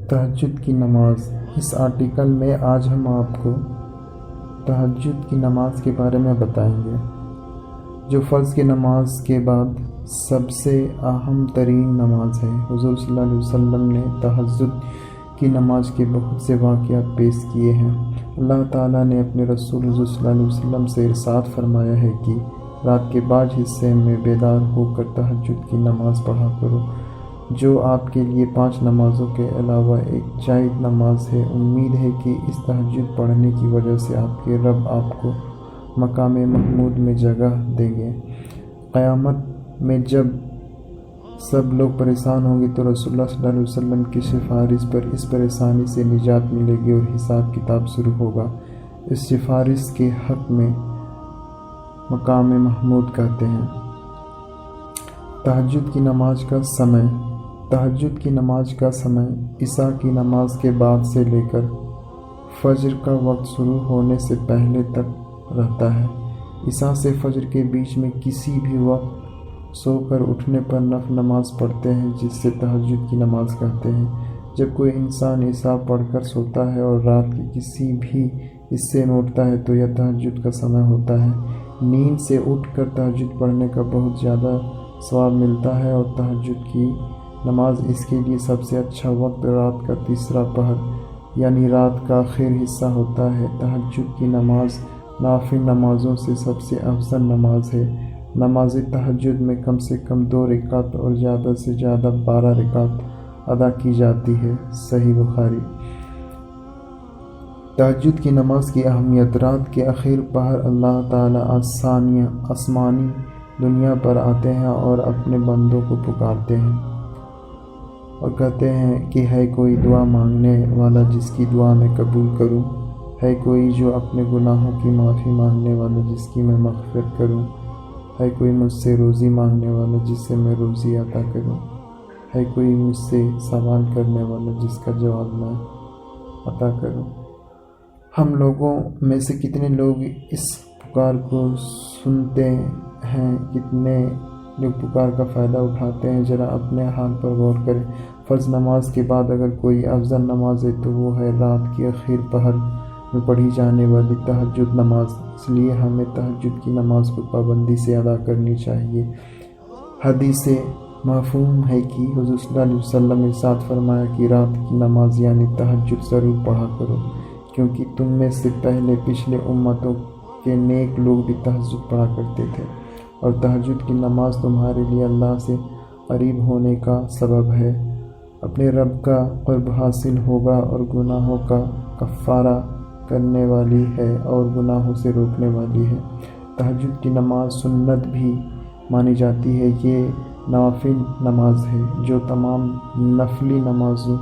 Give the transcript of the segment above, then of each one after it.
تہجد کی نماز۔ اس آرٹیکل میں آج ہم آپ کو تہجد کی نماز کے بارے میں بتائیں گے، جو فرض کی نماز کے بعد سب سے اہم ترین نماز ہے۔ حضور صلی اللہ علیہ وسلم نے تہجد کی نماز کے بہت سے واقعات پیش کیے ہیں۔ اللہ تعالیٰ نے اپنے رسول حضور صلی اللہ علیہ وسلم سے ارشاد فرمایا ہے کہ رات کے بعض حصے میں بیدار ہو کر تہجد کی نماز پڑھا کرو، جو آپ کے لیے 5 نمازوں کے علاوہ ایک زائد نماز ہے۔ امید ہے کہ اس تہجد پڑھنے کی وجہ سے آپ کے رب آپ کو مقام محمود میں جگہ دیں گے۔ قیامت میں جب سب لوگ پریشان ہوں گے تو رسول اللہ صلی اللہ علیہ وسلم کی سفارش پر اس پریشانی سے نجات ملے گی اور حساب کتاب شروع ہوگا۔ اس سفارش کے حق میں مقام محمود کہتے ہیں۔ تہجد کی نماز کا سمے۔ تہجد کی نماز کا سمے عشاء کی نماز کے بعد سے لے کر فجر کا وقت شروع ہونے سے پہلے تک رہتا ہے۔ عشاء سے فجر کے بیچ میں کسی بھی وقت سو کر اٹھنے پر نفل نماز پڑھتے ہیں، جس سے تہجد کی نماز کہتے ہیں۔ جب کوئی انسان عشاء پڑھ کر سوتا ہے اور رات کے کسی بھی حصے میں اٹھتا ہے تو یہ تہجد کا سمے ہوتا ہے۔ نیند سے اٹھ کر تہجد پڑھنے کا بہت زیادہ ثواب ملتا ہے، اور تہجد کی نماز اس کے لیے سب سے اچھا وقت رات کا تیسرا پہر یعنی رات کا آخری حصہ ہوتا ہے۔ تہجد کی نماز نافل نمازوں سے سب سے افضل نماز ہے۔ نماز تہجد میں کم سے کم 2 رکعت اور زیادہ سے زیادہ 12 رکعت ادا کی جاتی ہے۔ صحیح بخاری۔ تہجد کی نماز کی اہمیت۔ رات کے آخری پہر اللہ تعالیٰ آسمانی دنیا پر آتے ہیں اور اپنے بندوں کو پکارتے ہیں اور کہتے ہیں کہ ہے کوئی دعا مانگنے والا جس کی دعا میں قبول کروں؟ ہے کوئی جو اپنے گناہوں کی معافی مانگنے والا جس کی میں مغفرت کروں؟ ہے کوئی مجھ سے روزی مانگنے والا جس سے میں روزی عطا کروں؟ ہے کوئی مجھ سے سوال کرنے والا جس کا جواب میں عطا کروں؟ ہم لوگوں میں سے کتنے لوگ اس پکار کو سنتے ہیں، کتنے لوگ پکار کا فائدہ اٹھاتے ہیں؟ ذرا اپنے حال پر غور کریں۔ فرض نماز کے بعد اگر کوئی افضل نماز ہے تو وہ ہے رات کی آخری پہر میں پڑھی جانے والی تہجد نماز۔ اس لیے ہمیں تہجد کی نماز کو پابندی سے ادا کرنی چاہیے۔ حدیث سے مفہوم ہے کہ حضور صلی اللہ علیہ وسلم نے ارشاد فرمایا کہ رات کی نماز یعنی تہجد ضرور پڑھا کرو، کیونکہ تم میں سے پچھلے امتوں کے نیک لوگ بھی تہجد پڑھا کرتے تھے، اور تہجد کی نماز تمہارے لیے اللہ سے قریب ہونے کا سبب ہے، اپنے رب کا قرب حاصل ہوگا، اور گناہوں کا کفارہ کرنے والی ہے اور گناہوں سے روکنے والی ہے۔ تہجد کی نماز سنت بھی مانی جاتی ہے۔ یہ نوافل نماز ہے جو تمام نفلی نمازوں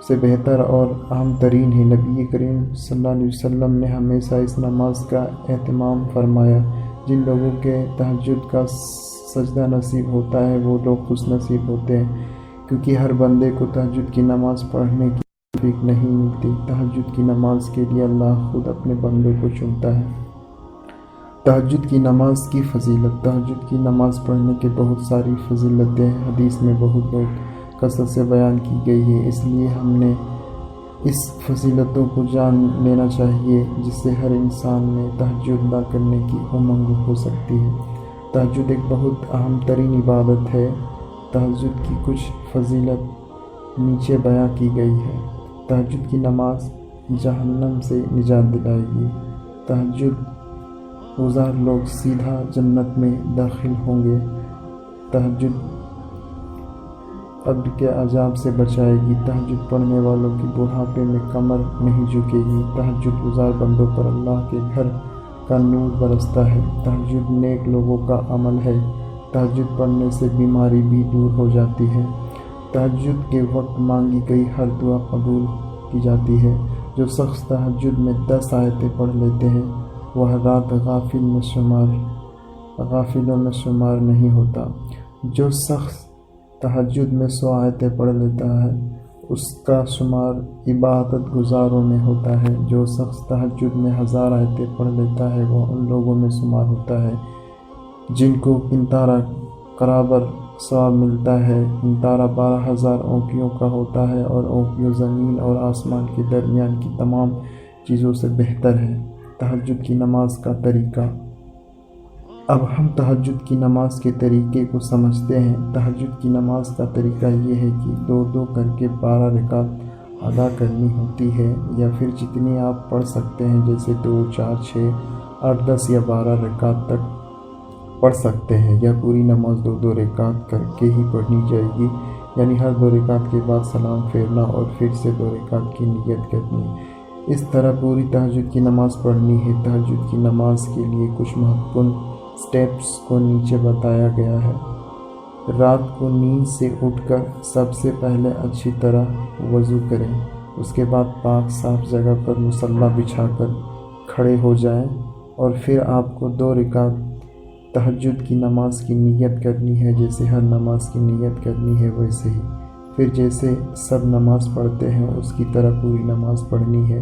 سے بہتر اور اہم ترین ہے۔ نبی کریم صلی اللہ علیہ وسلم نے ہمیشہ اس نماز کا اہتمام فرمایا۔ جن لوگوں کے تہجد کا سجدہ نصیب ہوتا ہے وہ لوگ خوش نصیب ہوتے ہیں، کیونکہ ہر بندے کو تہجد کی نماز پڑھنے کی توفیق نہیں ملتی۔ تہجد کی نماز کے لیے اللہ خود اپنے بندوں کو چنتا ہے۔ تہجد کی نماز کی فضیلت۔ تہجد کی نماز پڑھنے کے بہت ساری فضیلتیں حدیث میں بہت کثرت سے بیان کی گئی ہے، اس لیے ہم نے اس فضیلتوں کو جان لینا چاہیے، جس سے ہر انسان میں تہجد ادا کرنے کی امنگ ہو سکتی ہے۔ تہجد ایک بہت اہم ترین عبادت ہے۔ تہجد کی کچھ فضیلت نیچے بیان کی گئی ہے۔ تہجد کی نماز جہنم سے نجات دلائے گی۔ تہجد گزار لوگ سیدھا جنت میں داخل ہوں گے۔ تہجد قبر کے عذاب سے بچائے گی۔ تہجد پڑھنے والوں کی بڑھاپے میں کمر نہیں جھکے گی۔ تہجد گزار بندوں پر اللہ کے گھر کا نور برستا ہے۔ تہجد نیک لوگوں کا عمل ہے۔ تہجد پڑھنے سے بیماری بھی دور ہو جاتی ہے۔ تہجد کے وقت مانگی گئی ہر دعا قبول کی جاتی ہے۔ جو شخص تہجد میں 10 آیتیں پڑھ لیتے ہیں وہ رات غافلوں میں شمار نہیں ہوتا۔ جو شخص تہجد میں 100 آیتیں پڑھ لیتا ہے اس کا شمار عبادت گزاروں میں ہوتا ہے۔ جو شخص تہجد میں 1000 آیتیں پڑھ لیتا ہے وہ ان لوگوں میں شمار ہوتا ہے جن کو قنطرہ برابر ثواب ملتا ہے۔ ان تارہ 12,000 اونقیوں کا ہوتا ہے اور اونقیوں زمین اور آسمان کے درمیان کی تمام چیزوں سے بہتر ہے۔ تہجد کی نماز کا طریقہ۔ اب ہم تہجد کی نماز کے طریقے کو سمجھتے ہیں۔ تہجد کی نماز کا طریقہ یہ ہے کہ 2 کر کے 12 رکعت ادا کرنی ہوتی ہے، یا پھر جتنی آپ پڑھ سکتے ہیں، جیسے 2، 4، 6، 8، 10 یا 12 رکعت تک پڑھ سکتے ہیں، یا پوری نماز 2 رکعت کر کے ہی پڑھنی جائے گی، یعنی ہر 2 رکعت کے بعد سلام پھیرنا اور پھر سے 2 رکعت کی نیت کرنی۔ اس طرح پوری تہجد کی نماز پڑھنی ہے۔ تہجد کی نماز کے لیے کچھ مہتوپورن سٹیپس کو نیچے بتایا گیا ہے۔ رات کو نیند سے اٹھ کر سب سے پہلے اچھی طرح وضو کریں، اس کے بعد پاک صاف جگہ پر مصلی بچھا کر کھڑے ہو جائیں، اور پھر آپ کو 2 رکعت تہجد کی نماز کی نیت کرنی ہے، جیسے ہر نماز کی نیت کرنی ہے ویسے ہی۔ پھر جیسے سب نماز پڑھتے ہیں اس کی طرح پوری نماز پڑھنی ہے۔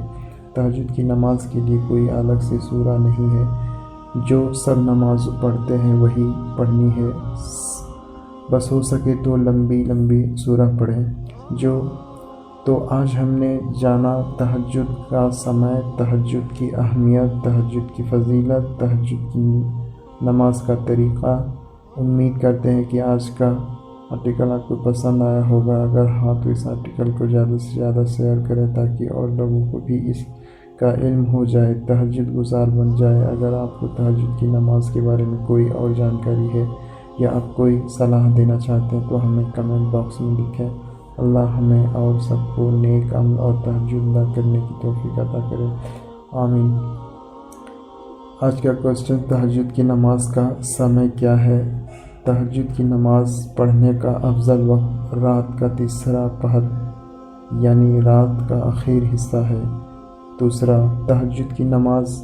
تہجد کی نماز کے لیے کوئی الگ سے سورہ نہیں ہے، جو سب نماز پڑھتے ہیں وہی پڑھنی ہے۔ بس ہو سکے تو لمبی سورہ پڑھیں۔ تو آج ہم نے جانا تہجد کا سمے، تہجد کی اہمیت، تہجد کی فضیلت، تہجد کی نماز کا طریقہ۔ امید کرتے ہیں کہ آج کا آرٹیکل آپ کو پسند آیا ہوگا۔ اگر ہاں تو اس آرٹیکل کو زیادہ سے زیادہ شیئر کریں تاکہ اور لوگوں کو بھی اس کا علم ہو جائے، تہجد گزار بن جائے۔ اگر آپ کو تہجد کی نماز کے بارے میں کوئی اور جانکاری ہے یا آپ کوئی صلاح دینا چاہتے ہیں تو ہمیں کمنٹ باکس میں لکھیں۔ اللہ ہمیں اور سب کو نیک عمل اور تہجد ادا کرنے کی توفیق عطا کرے، آمین۔ آج کا کوسچن، تہجد کی نماز کا سمے کیا ہے؟ تہجد کی نماز پڑھنے کا افضل وقت رات کا تیسرا پہر، یعنی رات کا آخری حصہ ہے۔ دوسرا، تہجد کی نماز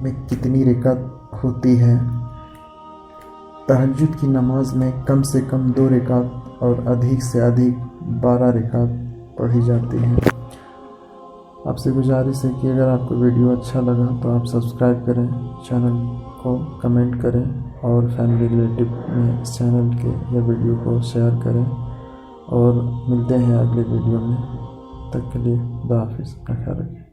میں کتنی رکعت ہوتی ہے؟ تہجد کی نماز میں کم سے کم 2 رکعت اور ادھک سے ادھک 12 رکعت پڑھی جاتی ہیں۔ آپ سے گزارش ہے کہ اگر آپ کو ویڈیو اچھا لگا تو آپ سبسکرائب کریں، چینل کو کمنٹ کریں اور فیملی ریلیٹو میں اس چینل کے یا ویڈیو کو شیئر کریں، اور ملتے ہیں اگلے ویڈیو میں۔ تب تک کے لیے خدا حافظ، اپنا خیال رکھیں۔